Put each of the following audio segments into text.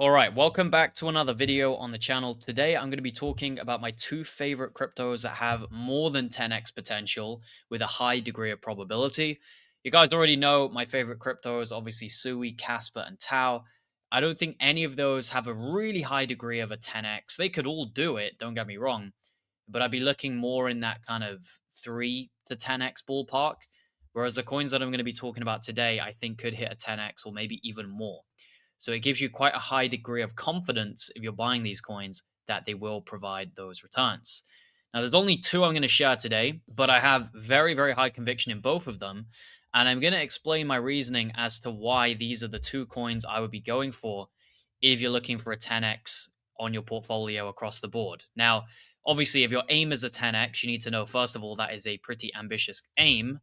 All right, welcome back to another video on the channel. Today, I'm going to be talking about my two favorite cryptos that have more than 10x potential with a high degree of probability. You guys already know my favorite cryptos, obviously Sui, Casper, and Tau. I don't think any of those have a really high degree of a 10x. They could all do it, don't get me wrong, but I'd be looking more in that kind of 3 to 10x ballpark. Whereas the coins that I'm going to be talking about today, I think could hit a 10x or maybe even more. So it gives you quite a high degree of confidence if you're buying these coins that they will provide those returns. Now, there's only two I'm going to share today, but I have very, very high conviction in both of them. And I'm going to explain my reasoning as to why these are the two coins I would be going for if you're looking for a 10x on your portfolio across the board. Now, obviously, if your aim is a 10x, you need to know, first of all, that is a pretty ambitious aim.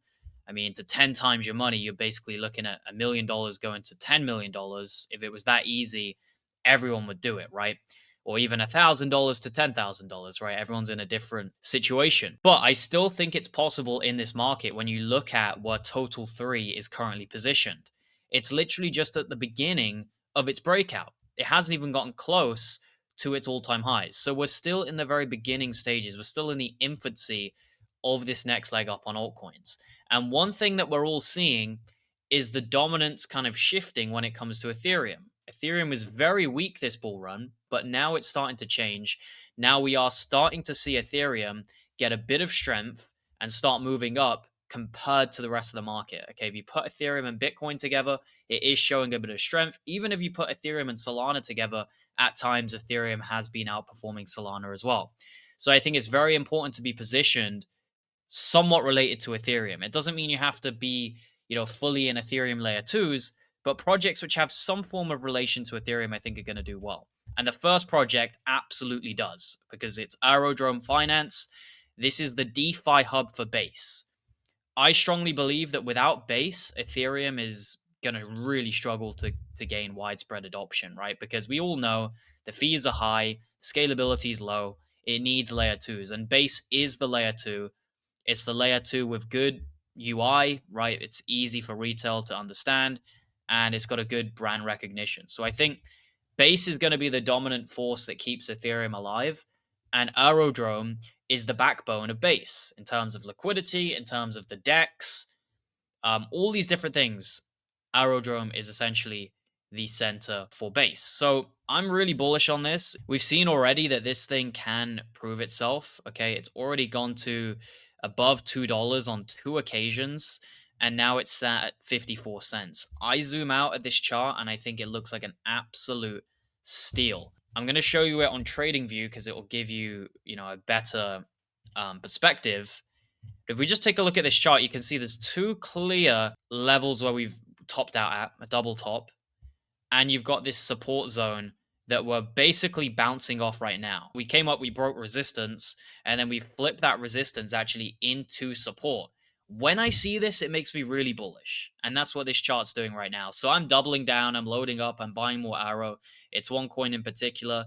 I mean, to 10 times your money, you're basically looking at $1 million going to $10 million. If it was that easy, everyone would do it, right? Or even $1,000 to $10,000, right? Everyone's in a different situation. But I still think it's possible in this market when you look at where Total 3 is currently positioned. It's literally just at the beginning of its breakout. It hasn't even gotten close to its all-time highs. So we're still in the very beginning stages. We're still in the infancy of this next leg up on altcoins. And one thing that we're all seeing is the dominance kind of shifting when it comes to Ethereum. Ethereum was very weak this bull run, but now it's starting to change. Now we are starting to see Ethereum get a bit of strength and start moving up compared to the rest of the market. Okay, if you put Ethereum and Bitcoin together, it is showing a bit of strength. Even if you put Ethereum and Solana together, at times Ethereum has been outperforming Solana as well. So I think it's very important to be positioned somewhat related to Ethereum. It doesn't mean you have to be, fully in Ethereum layer twos, but projects which have some form of relation to Ethereum, I think are going to do well. And the first project absolutely does because it's Aerodrome Finance. This is the DeFi hub for Base. I strongly believe that without Base, Ethereum is going to really struggle to gain widespread adoption, right? Because we all know the fees are high, scalability is low, it needs layer twos, and Base is the layer two. It's the layer two with good UI, right? It's easy for retail to understand, and it's got a good brand recognition. So I think Base is going to be the dominant force that keeps Ethereum alive, and Aerodrome is the backbone of Base in terms of liquidity, in terms of the DEX, all these different things. Aerodrome is essentially the center for Base. So I'm really bullish on this. We've seen already that this thing can prove itself. Okay, it's already gone to above $2 on 2 occasions, and now it's sat at 54 cents. I zoom out at this chart and I think it looks like an absolute steal. I'm going to show you it on TradingView because it will give you, a better perspective. If we just take a look at this chart, you can see there's two clear levels where we've topped out at, a double top, and you've got this support zone that we're basically bouncing off right now. We came up, we broke resistance, and then we flipped that resistance actually into support. When I see this, it makes me really bullish, and that's what this chart's doing right now. So I'm doubling down, I'm loading up, I'm buying more Arrow. It's one coin in particular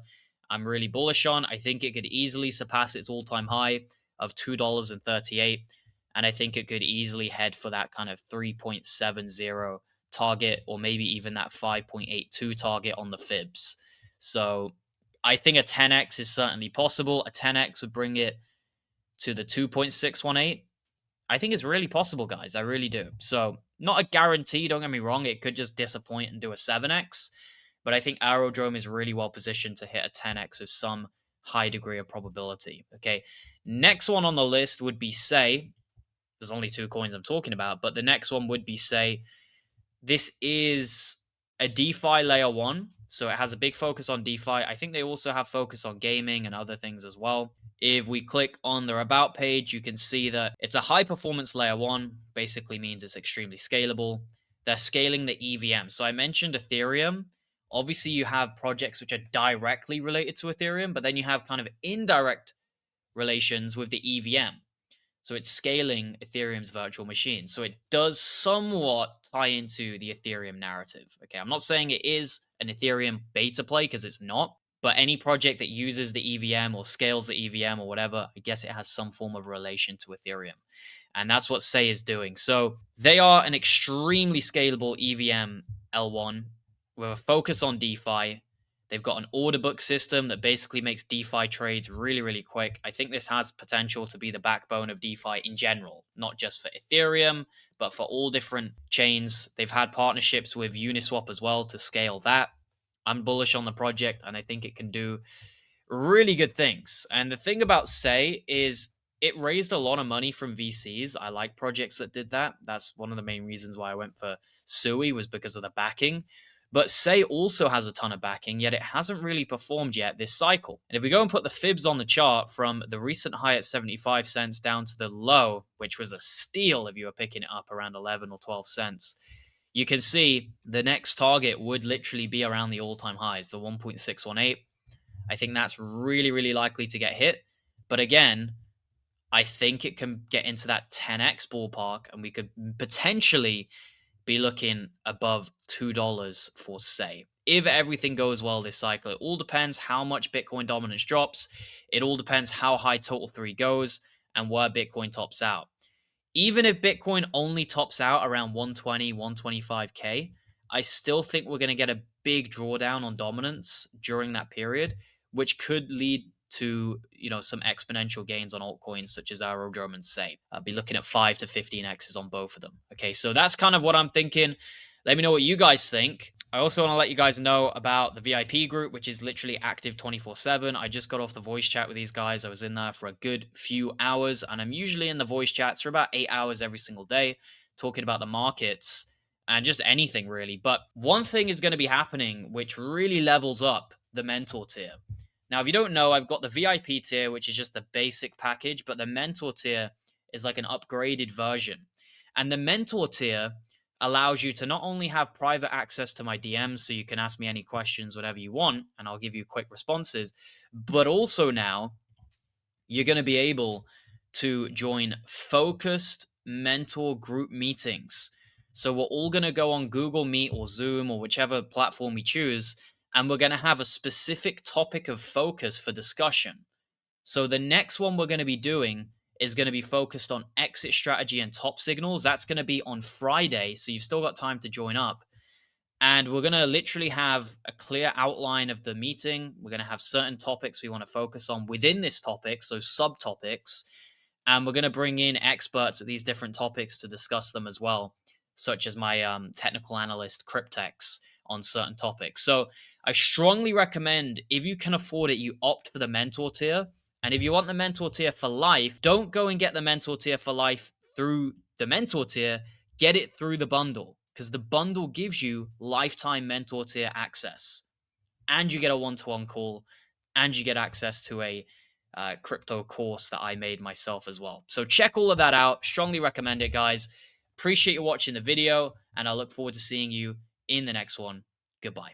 I'm really bullish on. I think it could easily surpass its all-time high of $2.38, and I think it could easily head for that kind of 3.70 target, or maybe even that 5.82 target on the fibs. So I think a 10x is certainly possible. A 10x would bring it to the 2.618. I think it's really possible, guys. I really do. So not a guarantee, don't get me wrong. It could just disappoint and do a 7x. But I think Aerodrome is really well positioned to hit a 10x with some high degree of probability. Okay. Next one on the list would be Say. There's only two coins I'm talking about, but the next one would be Say. This is a DeFi layer one. So it has a big focus on DeFi. I think they also have focus on gaming and other things as well. If we click on their about page, you can see that it's a high performance layer one, basically means it's extremely scalable. They're scaling the EVM. So I mentioned Ethereum. Obviously, you have projects which are directly related to Ethereum, but then you have kind of indirect relations with the EVM. So it's scaling Ethereum's virtual machine. So it does somewhat tie into the Ethereum narrative. Okay, I'm not saying it is an Ethereum beta play because it's not, but any project that uses the EVM or scales the EVM or whatever, I guess it has some form of relation to Ethereum. And that's what Say is doing. So they are an extremely scalable EVM L1 with a focus on DeFi. They've got an order book system that basically makes DeFi trades really, really quick. I think this has potential to be the backbone of DeFi in general, not just for Ethereum, but for all different chains. They've had partnerships with Uniswap as well to scale that. I'm bullish on the project, and I think it can do really good things. And the thing about Say is it raised a lot of money from VCs. I like projects that did that. That's one of the main reasons why I went for Sui, was because of the backing. But Say also has a ton of backing, yet it hasn't really performed yet this cycle. And if we go and put the fibs on the chart from the recent high at 75 cents down to the low, which was a steal if you were picking it up around 11 or 12 cents, you can see the next target would literally be around the all-time highs, the 1.618. I think that's really, really likely to get hit. But again, I think it can get into that 10x ballpark, and we could potentially be looking above $2 for Say. If everything goes well this cycle, it all depends how much Bitcoin dominance drops. It all depends how high total 3 goes and where Bitcoin tops out. Even if Bitcoin only tops out around 120, 125K, I still think we're going to get a big drawdown on dominance during that period, which could lead to some exponential gains on altcoins such as Aerodrome and Say. I'll be looking at 5 to 15x's on both of them. Okay, so that's kind of what I'm thinking. Let me know what you guys think. I also want to let you guys know about the VIP group, which is literally active 24/7. I just got off the voice chat with these guys. I was in there for a good few hours, and I'm usually in the voice chats for about 8 hours every single day, talking about the markets and just anything really. But one thing is going to be happening, which really levels up the mentor tier. Now, if you don't know, I've got the VIP tier, which is just the basic package, but the mentor tier is like an upgraded version. And the mentor tier allows you to not only have private access to my DMs, so you can ask me any questions, whatever you want, and I'll give you quick responses, but also now you're going to be able to join focused mentor group meetings. So we're all going to go on Google Meet or Zoom or whichever platform we choose, and we're going to have a specific topic of focus for discussion. So the next one we're going to be doing is going to be focused on exit strategy and top signals. That's going to be on Friday, so you've still got time to join up. And we're going to literally have a clear outline of the meeting. We're going to have certain topics we want to focus on within this topic, so subtopics. And we're going to bring in experts at these different topics to discuss them as well, such as my technical analyst, Cryptex, on certain topics. So I strongly recommend, if you can afford it, you opt for the mentor tier. And if you want the mentor tier for life, don't go and get the mentor tier for life through the mentor tier. Get it through the bundle, because the bundle gives you lifetime mentor tier access. And you get a one-to-one call, and you get access to a crypto course that I made myself as well. So check all of that out. Strongly recommend it, guys. Appreciate you watching the video, and I look forward to seeing you in the next one. Goodbye.